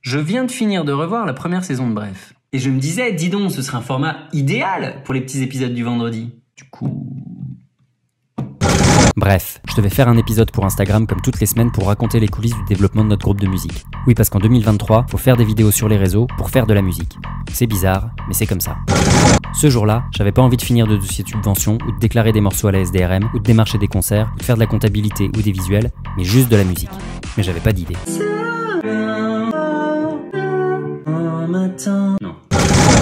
Je viens de finir de revoir la première saison de Bref. Et je me disais, dis donc, ce serait un format idéal pour les petits épisodes du vendredi. Du coup... Bref, je devais faire un épisode pour Instagram comme toutes les semaines pour raconter les coulisses du développement de notre groupe de musique. Oui, parce qu'en 2023, faut faire des vidéos sur les réseaux pour faire de la musique. C'est bizarre, mais c'est comme ça. Ce jour-là, j'avais pas envie de finir de dossier de subvention ou de déclarer des morceaux à la SDRM ou de démarcher des concerts ou de faire de la comptabilité ou des visuels, mais juste de la musique. Mais j'avais pas d'idée. Non.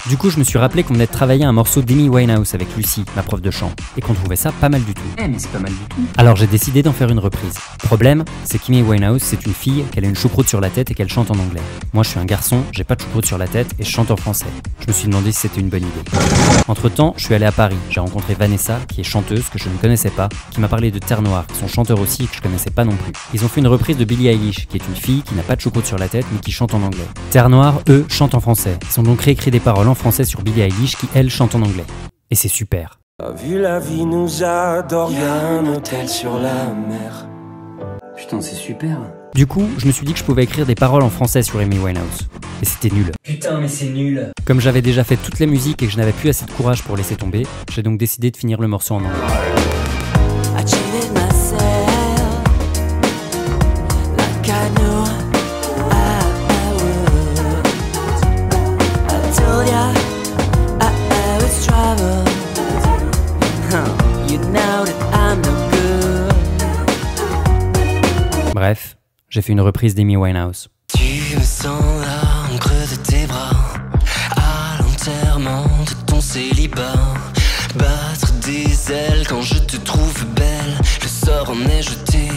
Du coup, je me suis rappelé qu'on venait de travailler un morceau d'Amy Winehouse avec Lucie, ma prof de chant, et qu'on trouvait ça pas mal du tout. Mais c'est pas mal du tout. Alors j'ai décidé d'en faire une reprise. Problème, c'est qu'Amy Winehouse, c'est une fille, qu'elle a une choucroute sur la tête et qu'elle chante en anglais. Moi, je suis un garçon, j'ai pas de choucroute sur la tête et je chante en français. Je me suis demandé si c'était une bonne idée. Entre-temps, je suis allé à Paris. J'ai rencontré Vanessa, qui est chanteuse, que je ne connaissais pas, qui m'a parlé de Terre Noire, qui sont chanteurs aussi et que je connaissais pas non plus. Ils ont fait une reprise de Billie Eilish, qui est une fille qui n'a pas de choucroute sur la tête mais qui chante en anglais. Terre Noire, eux, chantent en français. Ils ont donc réécrit des paroles en français sur Billie Eilish qui, elle, chante en anglais. Et c'est super. Vu la vie nous adore, y'a un hôtel sur la mer. Putain, c'est super. Du coup, je me suis dit que je pouvais écrire des paroles en français sur Amy Winehouse. Et c'était nul. Putain, mais c'est nul. Comme j'avais déjà fait toutes les musiques et que je n'avais plus assez de courage pour laisser tomber, j'ai donc décidé de finir le morceau en anglais. Bref, j'ai fait une reprise d'Amy Winehouse. Tu me sens là, en creux de tes bras, à l'enterrement de ton célibat. Battre des ailes quand je te trouve belle, le sort en est jeté.